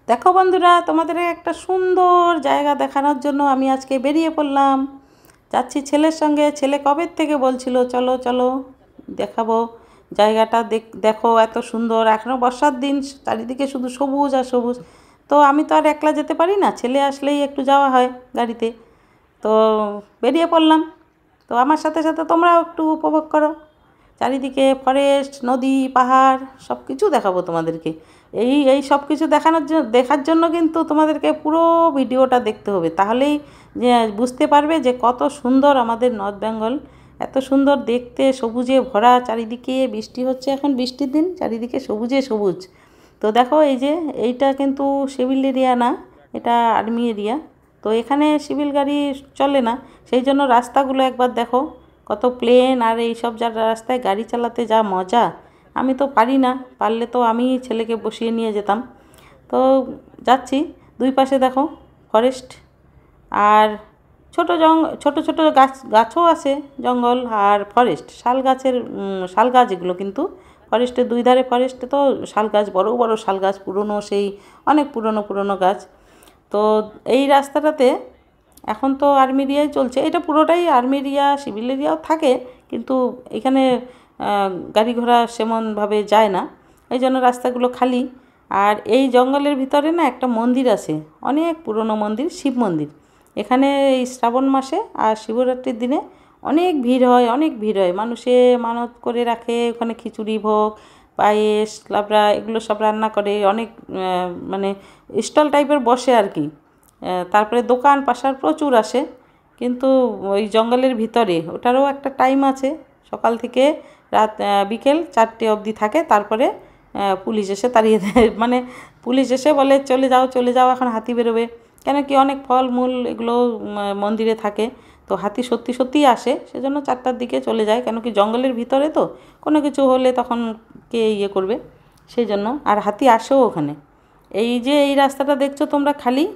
দেখো বন্ধুরা, তোমাদের একটা সুন্দর জায়গা দেখানোর জন্য আমি আজকে বেরিয়ে পড়লাম। যাচ্ছি ছেলের সঙ্গে। ছেলে কবে থেকে বলছিল চলো চলো দেখাবো জায়গাটা। দেখো এত সুন্দর, এখনও বর্ষার দিন, চারিদিকে শুধু সবুজ আর সবুজ। তো আমি তো আর একলা যেতে পারি না, ছেলে আসলেই একটু যাওয়া হয় গাড়িতে। তো বেরিয়ে পড়লাম। তো আমার সাথে সাথে তোমরাও একটু উপভোগ করো। চারিদিকে ফরেস্ট, নদী, পাহাড় সব কিছু দেখাবো তোমাদেরকে। এই এই সব কিছু দেখার জন্য কিন্তু তোমাদেরকে পুরো ভিডিওটা দেখতে হবে, তাহলেই যে বুঝতে পারবে যে কত সুন্দর আমাদের নর্থ বেঙ্গল। এত সুন্দর দেখতে, সবুজে ভরা চারিদিকে। বৃষ্টি হচ্ছে, এখন বৃষ্টির দিন, চারিদিকে সবুজে সবুজ। তো দেখো এই যে এইটা কিন্তু সিভিল এরিয়া না, এটা আর্মি এরিয়া। তো এখানে সিভিল গাড়ি চলে না, সেই জন্য রাস্তাগুলো একবার দেখো কত প্লেন। আর এই সব যা রাস্তায় গাড়ি চালাতে যা মজা, আমি তো পারি না, পারলে তো আমি ছেলেকে বসিয়ে নিয়ে যেতাম। তো যাচ্ছি, দুই পাশে দেখো ফরেস্ট আর ছোট ছোট গাছও আছে, জঙ্গল আর ফরেস্ট। শাল গাছ এগুলো কিন্তু ফরেস্টের দুই ধারে। ফরেস্টে তো শাল গাছ, বড় বড় শাল গাছ, পুরনো, সেই অনেক পুরনো পুরনো গাছ। তো এই রাস্তাটাতে এখন তো আর্মি এরিয়াই চলছে, এটা পুরোটাই আর্মি এরিয়া, সিভিল এরিয়াও থাকে, কিন্তু এখানে গাড়ি ঘোড়া সেমনভাবে যায় না, এই জন্য রাস্তাগুলো খালি। আর এই জঙ্গলের ভিতরে না একটা মন্দির আছে, অনেক পুরনো মন্দির, শিব মন্দির। এখানে এই শ্রাবণ মাসে আর শিবরাত্রির দিনে অনেক ভিড় হয়, অনেক ভিড় হয়। মানুষে মানত করে রাখে, ওখানে খিচুড়ি ভোগ, পায়েস, লাবড়া এগুলো সব রান্না করে, অনেক মানে স্টল টাইপের বসে আর কি। তারপরে দোকান পাশার প্রচুর আসে, কিন্তু ওই জঙ্গলের ভিতরে ওটারও একটা টাইম আছে, সকাল থেকে রাত বিকেল 4টে অবধি থাকে। তারপরে পুলিশ এসে তাড়িয়ে দেয়, মানে পুলিশ এসে বলে চলে যাও চলে যাও, এখন হাতি বেরোবে। কেন কি অনেক ফল মূল এগুলো মন্দিরে থাকে, তো হাতি সত্যি সত্যিই আসে, সেজন্য 4টার দিকে চলে যায়। কেন কি জঙ্গলের ভিতরে তো কোনো কিছু হলে তখন কে ইয়ে করবে, সেই জন্য। আর হাতি আসেও ওখানে। এই যে এই রাস্তাটা দেখছো তোমরা খালি,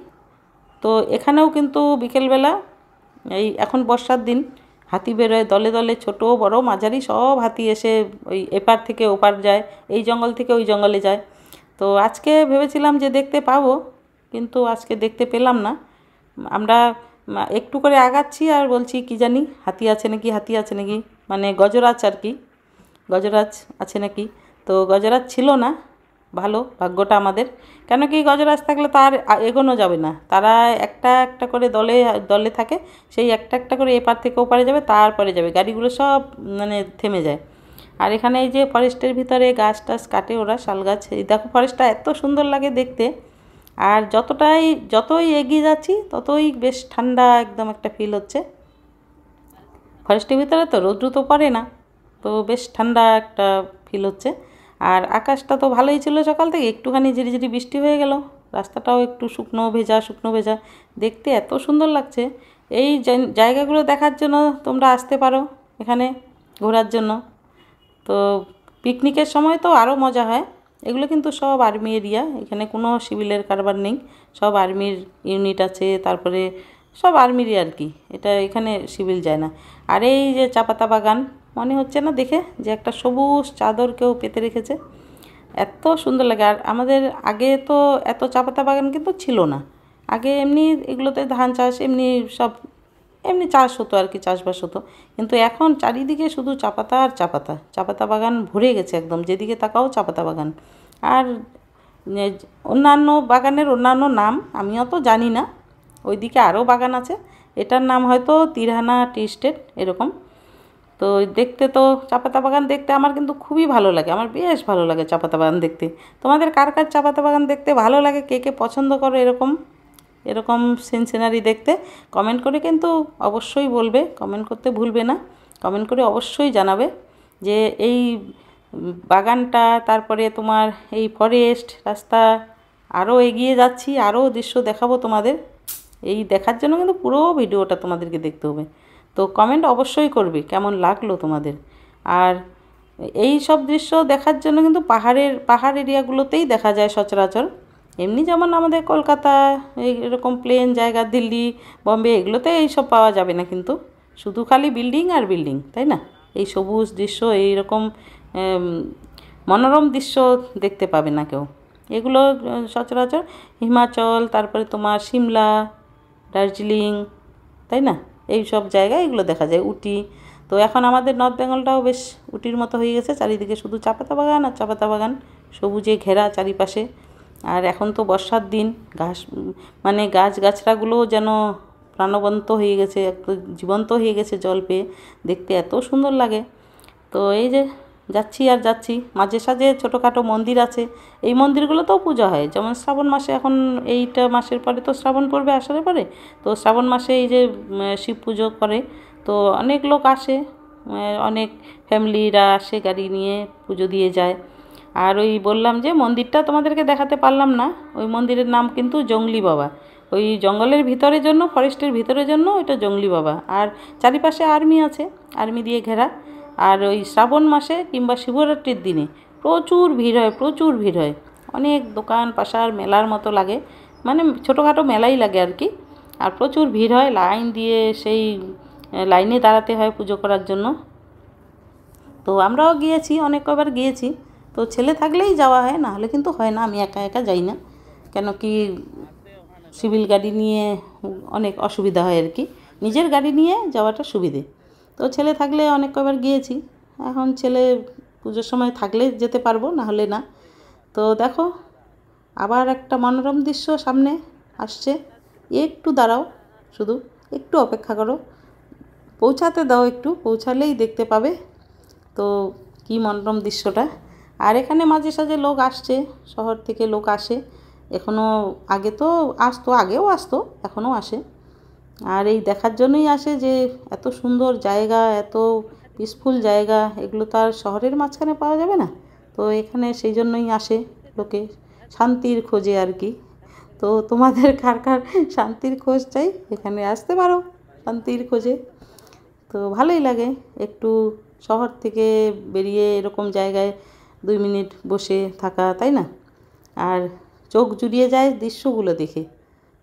তো এখানেও কিন্তু বিকেলবেলা, এই এখন বর্ষার দিন, হাতি বেরোয় দলে দলে, ছোট বড় মাঝারি সব হাতি এসে ওই এপার থেকে ওপার যায়, এই জঙ্গল থেকে ওই জঙ্গলে যায়। তো আজকে ভেবেছিলাম যে দেখতে পাবো, কিন্তু আজকে দেখতে পেলাম না। আমরা একটু করে আগাচ্ছি আর বলছি কি জানি হাতি আছে নাকি, হাতি আছে নাকি, মানে গজরাজ আর কি, গজরাজ আছে নাকি। তো গজরাজ ছিল না, ভালো ভাগ্যটা আমাদের। কেন কি গজরাজ থাকলে তো আর এগোনো যাবে না, তারা একটা একটা করে দলে দলে থাকে, সেই একটা একটা করে এপার থেকে ওপারে যাবে, তারপরে যাবে, গাড়িগুলো সব মানে থেমে যায়। আর এখানে এই যে ফরেস্টের ভিতরে গাছ টাছ কাটে ওরা, শাল গাছ। এই দেখো ফরেস্টটা এত সুন্দর লাগে দেখতে। আর যতই এগিয়ে যাচ্ছি ততই বেশ ঠান্ডা একদম একটা ফিল হচ্ছে। ফরেস্টের ভিতরে তো রৌদ্র তো পড়ে না, তো বেশ ঠান্ডা একটা ফিল হচ্ছে। আর আকাশটা তো ভালোই ছিল, সকাল থেকে একটুখানি ঝিরিঝিরি বৃষ্টি হয়ে গেল, রাস্তাটাও একটু শুকনো ভেজা শুকনো ভেজা, দেখতে এত সুন্দর লাগছে। এই জায়গাগুলো দেখার জন্য তোমরা আসতে পারো এখানে ঘোরার জন্য। তো পিকনিকের সময় তো আরও মজা হয়। এগুলো কিন্তু সব আর্মি এরিয়া, এখানে কোনো সিভিলের কারবার নেই, সব আর্মির ইউনিট আছে, তারপরে সব আর্মিরই আর কি। এটা এখানে সিভিল যায় না। আর এই যে চা পাতা বাগান, মনে হচ্ছে না দেখে যে একটা সবুজ চাদর কেউ পেতে রেখেছে, এত সুন্দর লাগে। আর আমাদের আগে তো এত চা পাতা বাগান কিন্তু ছিল না, আগে এমনি এগুলোতে ধান চাষ এমনি সব এমনি চাষ হতো আর কি, চাষবাস হতো। কিন্তু এখন চারিদিকে শুধু চা পাতা আর চা পাতা, চা পাতা বাগান ভরে গেছে একদম, যেদিকে তাকাও চা পাতা বাগান। আর অন্যান্য বাগানের অন্যান্য নাম আমি অত জানি না, ওইদিকে আরও বাগান আছে, এটার নাম হয়তো তিরহানা টি স্টেট এরকম। তো দেখতে তো চা পাতা বাগান দেখতে আমার কিন্তু খুবই ভালো লাগে, আমার বেশ ভালো লাগে চা পাতা বাগান দেখতে। তোমাদের কার কার চা পাতা বাগান দেখতে ভালো লাগে, কে কে পছন্দ করো এরকম এরকম সিনারি দেখতে, কমেন্ট করে কিন্তু অবশ্যই বলবে, কমেন্ট করতে ভুলবে না। কমেন্ট করে অবশ্যই জানাবে যে এই বাগানটা, তারপরে তোমার এই ফরেস্ট রাস্তা, আরও এগিয়ে যাচ্ছি, আরও দৃশ্য দেখাবো তোমাদের। এই দেখার জন্য কিন্তু পুরো ভিডিওটা তোমাদেরকে দেখতে হবে। তো কমেন্ট অবশ্যই করবে কেমন লাগলো তোমাদের। আর এই সব দৃশ্য দেখার জন্য কিন্তু পাহাড় এরিয়াগুলোতেই দেখা যায় সচরাচর। এমনি যেমন আমাদের কলকাতা এরকম প্লেন জায়গা, দিল্লি, বম্বে এগুলোতে এইসব পাওয়া যাবে না, কিন্তু শুধু খালি বিল্ডিং আর বিল্ডিং, তাই না? এই সবুজ দৃশ্য, এইরকম মনোরম দৃশ্য দেখতে পাবে না কেউ। এগুলো সচরাচর হিমাচল, তারপরে তোমার সিমলা, দার্জিলিং, তাই না, এই সব জায়গায় এগুলো দেখা যায়, উটি। তো এখন আমাদের নর্থ বেঙ্গলটাও বেশ উটির মতো হয়ে গেছে, চারিদিকে শুধু চা পাতা বাগান আর চা পাতা বাগান, সবুজে ঘেরা চারিপাশে। আর এখন তো বর্ষার দিন, ঘাস মানে গাছগাছড়াগুলো যেন প্রাণবন্ত হয়ে গেছে, একটু জীবন্ত হয়ে গেছে জল পেয়ে, দেখতে এত সুন্দর লাগে। তো এই যে যাচ্ছি আর যাচ্ছি, মাঝে সাঝে ছোটোখাটো মন্দির আছে, এই মন্দিরগুলোতেও পূজা হয়। যেমন শ্রাবণ মাসে, এখন এইটা মাসের পরে তো শ্রাবণ পড়বে, আষাঢ়ের পরে, তো শ্রাবণ মাসে এই যে শিব পুজো করে, তো অনেক লোক আসে, অনেক ফ্যামিলিরা আসে গাড়ি নিয়ে, পুজো দিয়ে যায়। আর ওই বললাম যে মন্দিরটা তোমাদেরকে দেখাতে পারলাম না, ওই মন্দিরের নাম কিন্তু জঙ্গলি বাবা। ওই জঙ্গলের ভিতরের জন্য, ফরেস্টের ভিতরের জন্য ওইটা জঙ্গলি বাবা। আর চারিপাশে আর্মি আছে, আর্মি দিয়ে ঘেরা। আর ওই শ্রাবণ মাসে কিংবা শিবরাত্রির দিনে প্রচুর ভিড় হয়, প্রচুর ভিড় হয়, অনেক দোকান পাশার মেলার মতো লাগে, মানে ছোটোখাটো মেলাই লাগে আর কি। আর প্রচুর ভিড় হয়, লাইন দিয়ে সেই লাইনে দাঁড়াতে হয় পুজো করার জন্য। তো আমরাও গিয়েছি, অনেক কবার গিয়েছি। তো ছেলে থাকলেই যাওয়া হয়, না হলে কিন্তু হয় না, আমি একা একা যাই না, কেন কি সিভিল গাড়ি নিয়ে অনেক অসুবিধা হয় আর কি, নিজের গাড়ি নিয়ে যাওয়াটা সুবিধে। তো ছেলে থাকলে অনেক কবার গিয়েছি, এখন ছেলে পুজোর সময় থাকলে যেতে পারবো, না হলে না। তো দেখো আবার একটা মনোরম দৃশ্য সামনে আসছে, একটু দাঁড়াও, শুধু একটু অপেক্ষা করো, পৌঁছাতে দাও, একটু পৌঁছালেই দেখতে পাবে। তো কি মনোরম দৃশ্যটা। আর এখানে মাঝে সাঝে লোক আসছে, শহর থেকে লোক আসে এখনও, আগে তো আসতো, আগেও আসতো, এখনও আসে। আর এই দেখার জন্যই আসে যে এত সুন্দর জায়গা, এত পিসফুল জায়গা, এগুলো তো আর শহরের মাঝখানে পাওয়া যাবে না। তো এখানে সেই জন্যই আসে লোকে, শান্তির খোঁজে আর কি। তো তোমাদের কার কার শান্তির খোঁজ চাই, এখানে আসতে পারো শান্তির খোঁজে। তো ভালোই লাগে একটু শহর থেকে বেরিয়ে এরকম জায়গায় 2 মিনিট বসে থাকা, তাই না। আর চোখ জুড়িয়ে যায় দৃশ্যগুলো দেখে,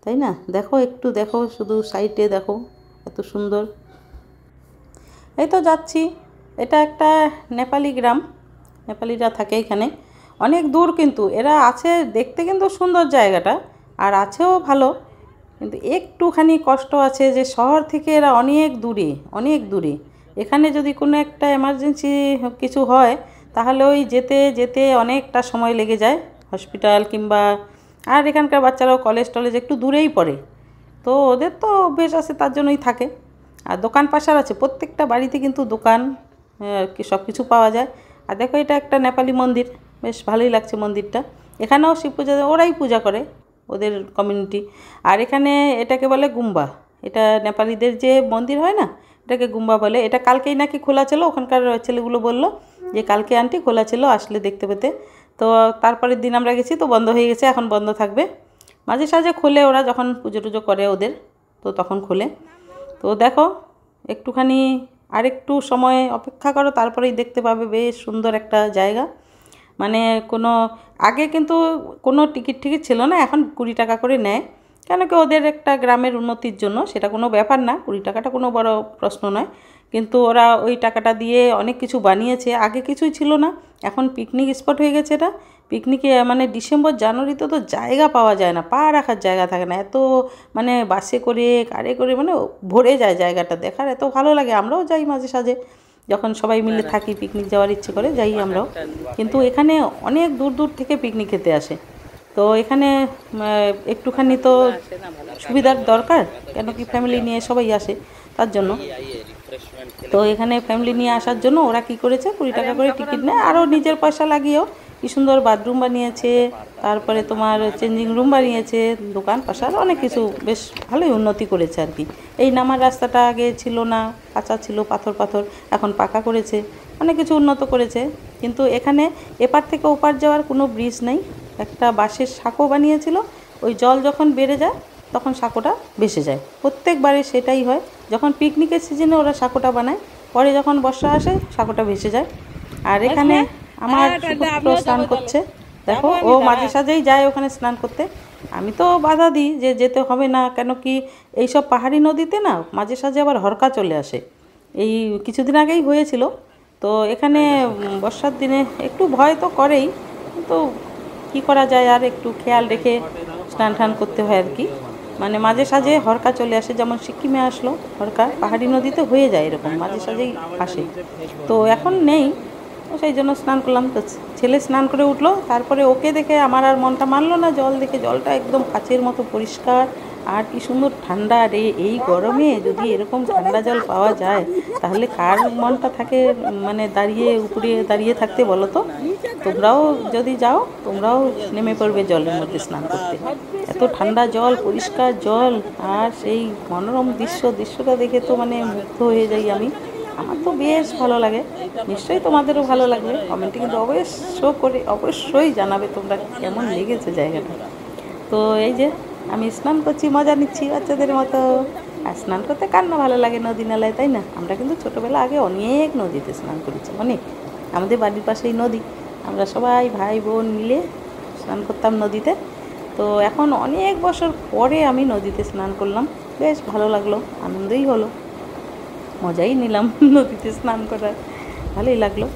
তাই না। দেখো একটু দেখো, শুধু সাইডে দেখো, এত সুন্দর। এই তো যাচ্ছি, এটা একটা নেপালি গ্রাম, নেপালিরা থাকে এখানে, অনেক দূর, কিন্তু এরা আছে দেখতে কিন্তু সুন্দর জায়গাটা, আর আছেও ভালো, কিন্তু একটুখানি কষ্ট আছে যে শহর থেকে এরা অনেক দূরে, অনেক দূরে। এখানে যদি কোনো একটা এমার্জেন্সি কিছু হয়, তাহলে ওই যেতে যেতে অনেকটা সময় লেগে যায়, হসপিটাল কিংবা, আর এখানকার বাচ্চারাও কলেজ টলেজ একটু দূরেই পড়ে, তো ওদের তো অভ্যেস আছে, তার জন্যই থাকে। আর দোকান পাশার আছে, প্রত্যেকটা বাড়িতে কিন্তু দোকান, কি সব কিছু পাওয়া যায়। আর দেখো এটা একটা নেপালি মন্দির, বেশ ভালোই লাগছে মন্দিরটা। এখানেও শিব পূজা ওরাই পূজা করে, ওদের কমিউনিটি। আর এখানে এটাকে বলে গুম্বা, এটা নেপালিদের যে মন্দির হয় না, এটাকে গুম্বা বলে। এটা কালকেই নাকি খোলা ছিল, ওখানকার ছেলেগুলো বললো যে কালকে আন্টি খোলা ছিল, আসলে দেখতে পেতে। তো তারপরের দিন আমরা গেছি, তো বন্ধ হয়ে গেছে, এখন বন্ধ থাকবে। মাঝে সাঝে খোলে, ওরা যখন পুজো টুজো করে ওদের, তো তখন খোলে। তো দেখো একটুখানি আরেকটু সময় অপেক্ষা করো, তারপরেই দেখতে পাবে বেশ সুন্দর একটা জায়গা। মানে কোনো, আগে কিন্তু কোনো টিকিট টিকিট ছিল না, এখন 20 টাকা করে নেয়, কেন কি ওদের একটা গ্রামের উন্নতির জন্য, সেটা কোনো ব্যাপার না, 20 টাকাটা কোনো বড় প্রশ্ন নয়। কিন্তু ওরা ওই টাকাটা দিয়ে অনেক কিছু বানিয়েছে, আগে কিছুই ছিল না, এখন পিকনিক স্পট হয়ে গেছে এটা। পিকনিকে মানে ডিসেম্বর জানুয়ারিতে তো জায়গা পাওয়া যায় না, পা রাখার জায়গা থাকে না, এত মানে বাসে করে কারে করে মানে ভরে যায় জায়গাটা, দেখার এত ভালো লাগে। আমরাও যাই মাঝে সাঝে, যখন সবাই মিলে থাকি, পিকনিক যাওয়ার ইচ্ছে করে যাই আমরাও। কিন্তু এখানে অনেক দূর দূর থেকে পিকনিক খেতে আসে, তো এখানে একটুখানি তো সুবিধার দরকার, কেন কি ফ্যামিলি নিয়ে সবাই আসে তার জন্য। তো এখানে ফ্যামিলি নিয়ে আসার জন্য ওরা কি করেছে, 20 টাকা করে টিকিট নেয়, আরও নিজের পয়সা লাগিয়েও কি সুন্দর বাথরুম বানিয়েছে, তারপরে তোমার চেঞ্জিং রুম বানিয়েছে, দোকান পাশার অনেক কিছু, বেশ ভালোই উন্নতি করেছে আর কি। এই নামার রাস্তাটা আগে ছিল না, কাঁচা ছিল, পাথর পাথর, এখন পাকা করেছে, অনেক কিছু উন্নত করেছে। কিন্তু এখানে এপার থেকে ওপার যাওয়ার কোনো ব্রিজ নেই, একটা বাঁশের সাঁকো বানিয়েছিল, ওই জল যখন বেড়ে যায় তখন সাঁকোটা ভেসে যায়, প্রত্যেকবারে সেটাই হয়, যখন পিকনিকের সিজনে ওরা সাঁকোটা বানায়, পরে যখন বর্ষা আসে সাঁকোটা ভেসে যায়। আর এখানে আমার সুপুত্র স্নান করছে, দেখো ও মাঝে সাঝেই যায় ওখানে স্নান করতে, আমি তো বাধা দিই যে যেতে হবে না, কেন কি এইসব পাহাড়ি নদীতে না মাঝে সাঝে আবার হরকা চলে আসে, এই কিছুদিন আগেই হয়েছিল। তো এখানে বর্ষার দিনে একটু ভয় তো করেই, কিন্তু কি করা যায়, আর একটু খেয়াল রেখে স্নান টান করতে হয় আর কি। মানে মাঝে সাঝে হরকা চলে আসে, যেমন সিকিমে আসলো হরকা, পাহাড়ি নদীতে হয়ে যায় এরকম, মাঝে সাঝেই আসে। তো এখন নেই, তো সেই জন্য স্নান করলাম। তো ছেলে স্নান করে উঠলো, তারপরে ওকে দেখে আমার আর মনটা মানলো না, জল দেখে, জলটা একদম কাচের মতো পরিষ্কার আর কি সুন্দর ঠান্ডা। রে এই গরমে যদি এরকম ঠান্ডা জল পাওয়া যায় তাহলে কার মনটা থাকে মানে দাঁড়িয়ে উপরে দাঁড়িয়ে থাকতে বলো তো। তোমরাও যদি যাও তোমরাও নেমে পড়বে জলের মধ্যে স্নান করতে। এত ঠান্ডা জল, পরিষ্কার জল, আর সেই মনোরম দৃশ্যটা দেখে তো মানে মুগ্ধ হয়ে যাই আমি। আমার তো বেশ ভালো লাগে, নিশ্চয়ই তোমাদেরও ভালো লাগবে। কমেন্টে কিন্তু অবশ্যই জানাবে তোমরা কেমন লেগেছে জায়গাটা। তো এই যে আমি স্নান করছি, মজা নিচ্ছি বাচ্চাদের মতো। আর স্নান করতে কার না ভালো লাগে নদী নালায়, তাই না? আমরা কিন্তু ছোটোবেলা আগে অনেক নদীতে স্নান করেছি, অনেক। আমাদের বাড়ির পাশেই নদী, আমরা সবাই ভাই বোন মিলে স্নান করতাম নদীতে। তো এখন অনেক বছর পরে আমি নদীতে স্নান করলাম, বেশ ভালো লাগলো, আনন্দই হলো, মজাই নিলাম নদীতে স্নান করার, ভালোই লাগলো।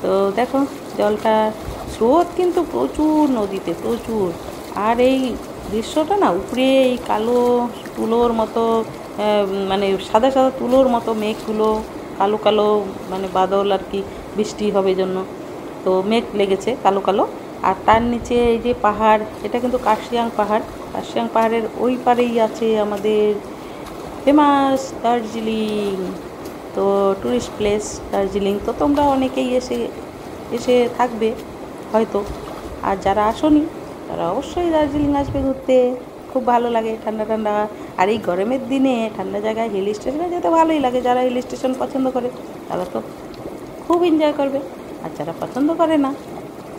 তো দেখো জলটা স্রোত কিন্তু প্রচুর নদীতে, প্রচুর। আর এই দৃশ্যটা না, উপরে এই কালো তুলোর মতো মানে সাদা সাদা তুলোর মতো মেঘগুলো, কালো কালো মানে বাদল আর কি, বৃষ্টি হবে জন্য তো মেঘ লেগেছে কালো কালো। আর তার নিচে এই যে পাহাড়, এটা কিন্তু কার্শিয়াং পাহাড়। কার্শিয়াং পাহাড়ের ওই পারেই আছে আমাদের ফেমাস দার্জিলিং। তো ট্যুরিস্ট প্লেস দার্জিলিং, তো তোমরা অনেকেই এসে থাকবে হয়তো। আর যারা আসোনি তারা অবশ্যই দার্জিলিং আসবে ঘুরতে, খুব ভালো লাগে ঠান্ডা ঠান্ডা। আর এই গরমের দিনে ঠান্ডা জায়গায় হিল স্টেশনে যেতে ভালোই লাগে। যারা হিল স্টেশন পছন্দ করে তারা তো খুব এনজয় করবে, আর যারা পছন্দ করে না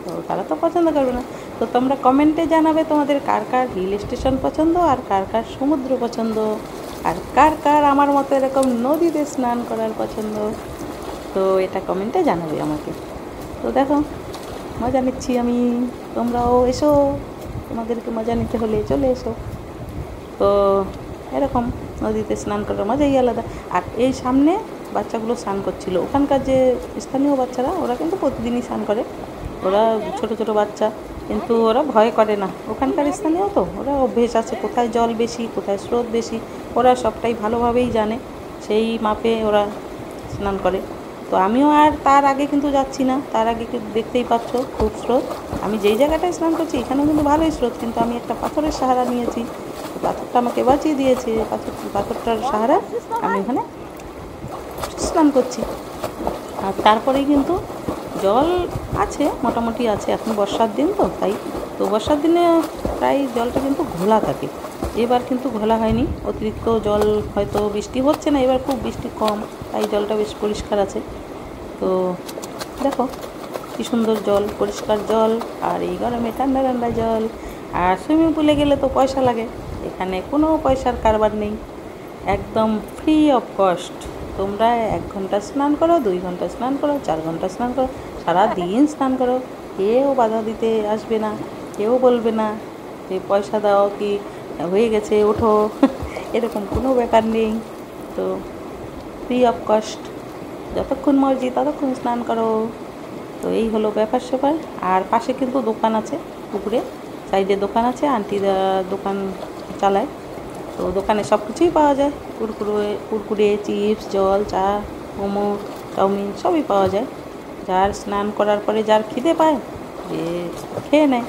তো তারা তো পছন্দ করবে না। তো তোমরা কমেন্টে জানাবে তোমাদের কার কার হিল স্টেশন পছন্দ, আর কার কার সমুদ্র পছন্দ, আর কার কার আমার মতো এরকম নদীতে স্নান করার পছন্দ। তো এটা কমেন্টে জানাবে আমাকে। তো দেখো মজা নিচ্ছি আমি, তোমরাও এসো, তোমাদেরকে মজা নিতে হলে চলে এসো। তো এরকম নদীতে স্নান করার মজাই আলাদা। আর এই সামনে বাচ্চাগুলো স্নান করছিল, ওখানকার যে স্থানীয় বাচ্চারা, ওরা কিন্তু প্রতিদিনই স্নান করে। ওরা ছোট ছোট বাচ্চা, কিন্তু ওরা ভয় করে না। ওখানকার স্থানীয় তো, ওরা অভ্যেস আছে, কোথায় জল বেশি কোথায় স্রোত বেশি ওরা সবটাই ভালোভাবেই জানে, সেই মাপে ওরা স্নান করে। তো আমিও আর তার আগে কিন্তু যাচ্ছি না, তার আগে কিন্তু দেখতেই পাচ্ছ খুব স্রোত। আমি যেই জায়গাটায় স্নান করছি এখানেও কিন্তু ভালোই স্রোত, কিন্তু আমি একটা পাথরের সাহারা নিয়েছি, পাথরটা আমাকে বাঁচিয়ে দিয়েছে। পাথরটার সাহারা আমি ওখানে স্নান করছি। আর তারপরেই কিন্তু জল আছে, মোটামুটি আছে, এখন বর্ষার দিন তো তাই। তো বর্ষার দিনে প্রায় জলটা কিন্তু ঘোলা থাকে, এবার কিন্তু ঘোলা হয়নি, অতিরিক্ত জল হয়তো বৃষ্টি হচ্ছে না, এবার খুব বৃষ্টি কম, তাই জলটা বেশ পরিষ্কার আছে। তো দেখো কী সুন্দর জল, পরিষ্কার জল, আর এই গরমে ঠান্ডা ঠান্ডা জল। আর সুইমিং পুলে গেলে তো পয়সা লাগে, এখানে কোনো পয়সার কারবার নেই, একদম ফ্রি অফ কস্ট। তোমরা 1 ঘন্টা স্নান করো, 2 ঘন্টা স্নান করো, 4 ঘন্টা স্নান করো, সারা দিন স্নান করো, কেউ বাধা দিতে আসবে না, কেউ বলবে না যে পয়সা দাও কি হয়ে গেছে ওঠো এরকম কোনো ব্যাপার নেই। তো ফ্রি অফ কস্ট, যতক্ষণ মর্জি ততক্ষণ স্নান করো। তো এই হলো ব্যাপার স্যাপার। আর পাশে কিন্তু দোকান আছে, পুকুরে সাইডে দোকান আছে, আন্টিরা দোকান চালায়। তো দোকানে সব কিছুই পাওয়া যায়, কুরকুরে, চিপস, জল, চা, মোমো, চাউমিন সবই পাওয়া যায়। যার স্নান করার পরে যার খিদে পায় যে খেয়ে নেয়।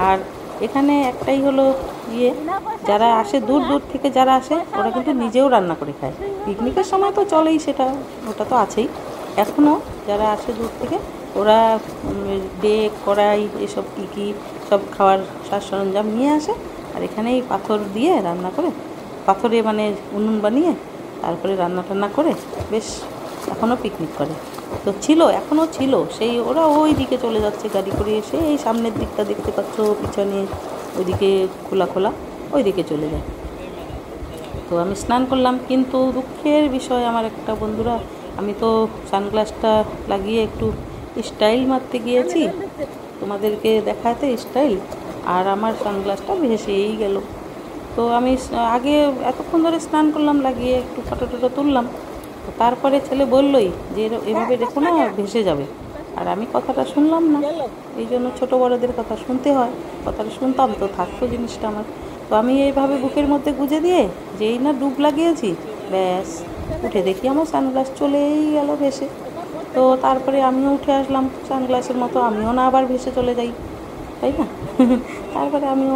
আর এখানে একটাই হলো যারা আসে দূর দূর থেকে, যারা আসে ওরা কিন্তু নিজেও রান্না করে খায়। পিকনিকের সময় তো চলেই, ওটা তো আছেই। এখনও যারা আসে দূর থেকে ওরা ডেক, কড়াই, এসব কী সব খাওয়ার সাজ সরঞ্জাম নিয়ে আসে, আর এখানেই পাথর দিয়ে রান্না করে, পাথরে মানে উনুন বানিয়ে তারপরে রান্না টান্না করে বেশ এখনও পিকনিক করে। তো এখনও ছিল, সেই ওরা ওই দিকে চলে যাচ্ছে গাড়ি করে, এসে এই সামনের দিকটা দেখতে পাচ্ছ, পিছনে ওইদিকে খোলা ওই দিকে চলে যায়। তো আমি স্নান করলাম, কিন্তু দুঃখের বিষয় আমার একটা বন্ধুরা, আমি তো সানগ্লাসটা লাগিয়ে একটু স্টাইল মারতে গিয়েছি তোমাদেরকে দেখাতে স্টাইল, আর আমার সানগ্লাসটা ভেসেই গেল। তো আমি আগে এতক্ষণ ধরে স্নান করলাম লাগিয়ে, একটু ফটো টটো তুললাম, তো তারপরে ছেলে বললই যে এভাবে দেখো না ভেসে যাবে। আর আর আমি কথাটা শুনলাম না, এই জন্য ছোটো বড়োদের কথা শুনতে হয়। কথাটা শুনতাম তো থাকতো জিনিসটা আমার। তো আমি এইভাবে বুকের মধ্যে গুজে দিয়ে যেই না ডুব লাগিয়েছি, ব্যাস উঠে দেখি আমার সানগ্লাস চলেই গেল ভেসে। তো তারপরে আমিও উঠে আসলাম সানগ্লাসের মতো, আমিও না আবার ভেসে চলে যাই, তাই না? তারপরে আমিও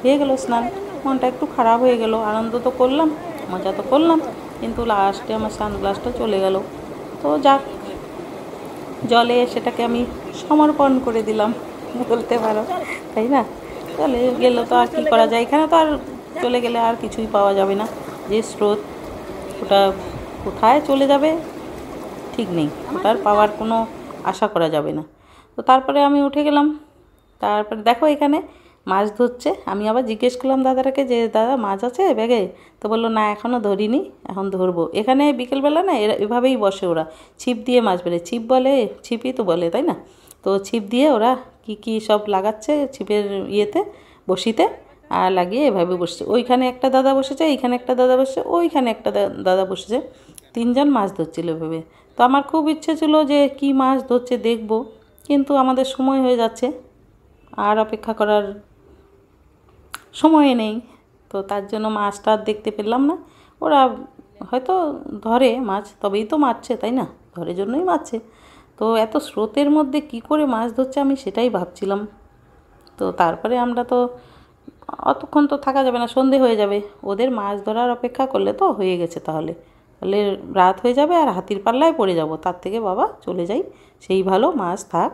হয়ে গেল স্নান। মনটা একটু খারাপ হয়ে গেল, আনন্দ তো করলাম, মজা তো করলাম, কিন্তু লাস্টে আমার সানগ্লাসটা চলে গেল। তো যাক, জলে সেটাকে আমি সমর্পণ করে দিলাম বলতে পারো, তাই না? চলে গেল তো আর কী করা যায়, এখানে তো আর চলে গেলে আর কিছুই পাওয়া যাবে না। যে স্রোত, ওটা কোথায় চলে যাবে ঠিক নেই, ওটার পাওয়ার কোনো আশা করা যাবে না। তো তারপরে আমি উঠে গেলাম। তারপরে দেখো এখানে মাছ ধরছে। আমি আবার জিজ্ঞেস করলাম দাদাটাকে যে দাদা মাছ আছে ব্যাগে? তো বললো না এখনও ধরিনি, এখন ধরবো। এখানে বিকেলবেলা না এভাবেই বসে ওরা, ছিপ দিয়ে মাছ বেড়ে, ছিপ বলে, ছিপই তো বলে, তাই না? তো ছিপ দিয়ে ওরা কি সব লাগাচ্ছে ছিপের ইয়েতে, বসিতে, আর লাগিয়ে এভাবে বসছে। ওইখানে একটা দাদা বসেছে, এইখানে একটা দাদা বসেছে, ওইখানে একটা দাদা বসেছে, তিনজন মাছ ধরছিল এভাবে। তো আমার খুব ইচ্ছে ছিল যে কি মাছ ধরছে দেখব, কিন্তু আমাদের সময় হয়ে যাচ্ছে, আর অপেক্ষা করার সময় নেই। তো তার জন্য মাছটা আর দেখতে পেলাম না। ওরা হয়তো ধরে মাছ, তবেই তো মারছে, তাই না? ধরে জন্যই মারছে। তো এত স্রোতের মধ্যে কি করে মাছ ধরছে আমি সেটাই ভাবছিলাম। তো তারপরে আমরা তো অতক্ষণ তো থাকা যাবে না, সন্ধে হয়ে যাবে। ওদের মাছ ধরার অপেক্ষা করলে তো হয়ে গেছে, তাহলে রাত হয়ে যাবে আর হাতির পাল্লায় পড়ে যাব। তার থেকে বাবা চলে যাই, সেই ভালো, মাছ থাক।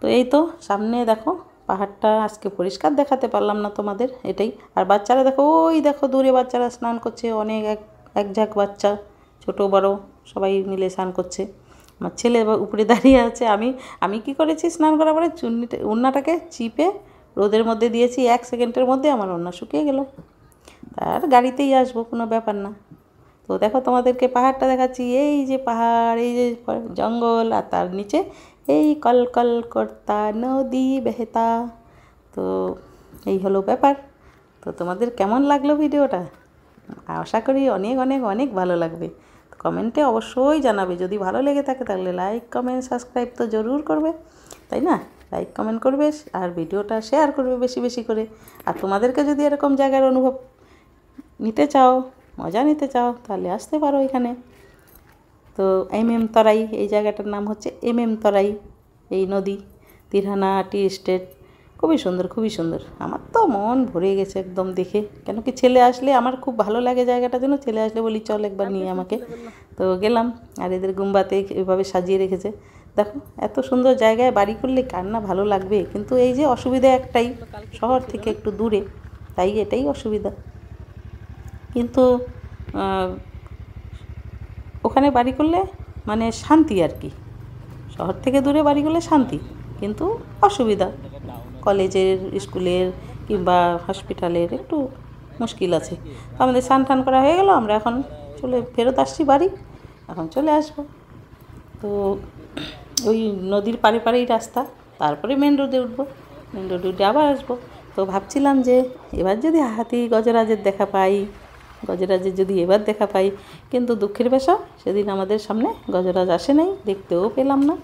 তো এই তো সামনে দেখো পাহাড়টা, আজকে পরিষ্কার দেখাতে পারলাম না তোমাদের, এটাই। আর বাচ্চারা দেখো, ওই দেখো দূরে বাচ্চারা স্নান করছে, অনেক এক ঝাঁক বাচ্চা, ছোট বড় সবাই মিলে স্নান করছে। আমার ছেলে উপরে দাঁড়িয়ে আছে। আমি কি করেছি, স্নান করার পরে ওড়নাটাকে চিপে রোদের মধ্যে দিয়েছি, 1 সেকেন্ডের মধ্যে আমার ওড়না শুকিয়ে গেল। আর গাড়িতেই আসবো, কোনো ব্যাপার না। তো দেখো তোমাদেরকে পাহাড়টা দেখাচ্ছি, এই যে পাহাড়, এই যে জঙ্গল, আর তার নিচে এই কলকল করতা নদী বেহতা। তো এই হলো ব্যাপার। তো তোমাদের কেমন লাগলো ভিডিওটা? আশা করি অনেক অনেক অনেক ভালো লাগবে। কমেন্টে অবশ্যই জানাবে, যদি ভালো লেগে থাকে তাহলে লাইক কমেন্ট সাবস্ক্রাইব তো জরুর করবে, তাই না? লাইক কমেন্ট করবে আর ভিডিওটা শেয়ার করবে বেশি বেশি করে। আর তোমাদেরকে যদি এরকম জায়গার অনুভব নিতে চাও, মজা নিতে চাও, তাহলে আসতে পারো এখানে। তো তরাই, এই জায়গাটার নাম হচ্ছে তরাই, এই নদী, তিরহানা টি এস্টেট, খুবই সুন্দর, খুবই সুন্দর। আমার তো মন ভরে গেছে একদম দেখে। কেন কি, ছেলে আসলে আমার খুব ভালো লাগে জায়গাটা, যেন ছেলে আসলে বলি চল একবার নিয়ে আমাকে। তো গেলাম, আর এদের গুম্বাতে এভাবে সাজিয়ে রেখেছে। দেখো এত সুন্দর জায়গায় বাড়ি করলে কার না ভালো লাগবে, কিন্তু এই যে অসুবিধা একটাই, শহর থেকে একটু দূরে, তাই এটাই অসুবিধা। কিন্তু ওখানে বাড়ি করলে মানে শান্তি আর কি, শহর থেকে দূরে বাড়ি করলে শান্তি, কিন্তু অসুবিধা কলেজের, স্কুলের কিংবা হসপিটালের একটু মুশকিল আছে। তো আমাদের স্নান টান করা হয়ে গেল, আমরা এখন ফেরত আসছি বাড়ি, এখন চলে আসবো। তো ওই নদীর পাড়ে পাড়েই রাস্তা, তারপরে মেন রোডে উঠবো, মেন রোডে উঠে আবার আসবো। তো ভাবছিলাম যে এবার যদি হাতি গজরাজের দেখা পাই, গজরাজের যদি এবার দেখা পাই, কিন্তু দুঃখের বিষয় সেদিন আমাদের সামনে গজরাজ আসে নাই, দেখতেও পেলাম না।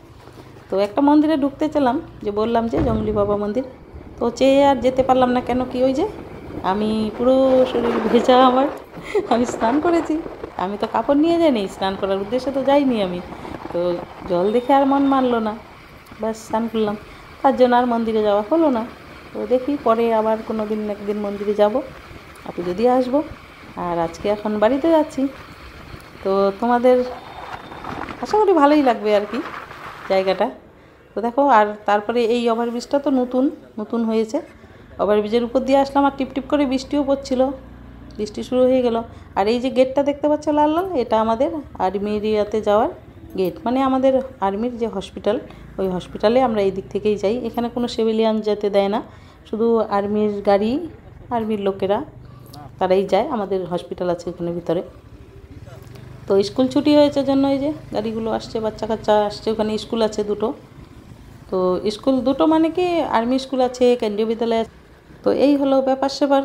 তো একটা মন্দিরে ঢুকতে চাইলাম, যে বললাম যে জঙ্গলি বাবা মন্দির, তো চেয়ে আর যেতে পারলাম না। কেন কি, ওই যে আমি পুরো শরীর ভেজা আমার, আমি স্নান করেছি, আমি তো কাপড় নিয়ে যাইনি, স্নান করার উদ্দেশ্যে তো যাইনি আমি। তো জল দেখে আর মন মানলো না, ব্যাস স্নান করলাম, তার জন্য আর মন্দিরে যাওয়া হলো না। তো দেখি পরে আবার কোনো দিন একদিন মন্দিরে যাব, আপনি যদি আসবো। আর আজকে এখন বাড়িতে যাচ্ছি। তো তোমাদের আশা করি ভালোই লাগবে আর কি জায়গাটা। তো দেখো, আর তারপরে এই ওভারব্রিজটা তো নতুন নতুন হয়েছে, ওভারব্রিজের উপর দিয়ে আসলাম, আর টিপ টিপ করে বৃষ্টিও পড়ছিল, বৃষ্টি শুরু হয়ে গেল। আর এই যে গেটটা দেখতে পাচ্ছ লাল লাল, এটা আমাদের আর্মি এরিয়াতে যাওয়ার গেট, মানে আমাদের আর্মির যে হসপিটাল, ওই হসপিটালে আমরা এই দিক থেকেই যাই। এখানে কোনো সিভিলিয়ান যেতে দেয় না, শুধু আর্মির গাড়ি, আর্মির লোকেরা তারাই যায়। আমাদের হসপিটাল আছে ওখানে ভিতরে। তো স্কুল ছুটি হয়েছে জন্য এই যে গাড়িগুলো আসছে, বাচ্চা কাচ্চা আসছে, ওখানে স্কুল আছে দুটো। তো স্কুল দুটো মানে কি, আর্মি স্কুল আছে, কেন্দ্রীয় বিদ্যালয় আছে। তো এই হলো ব্যাপার স্যাপার।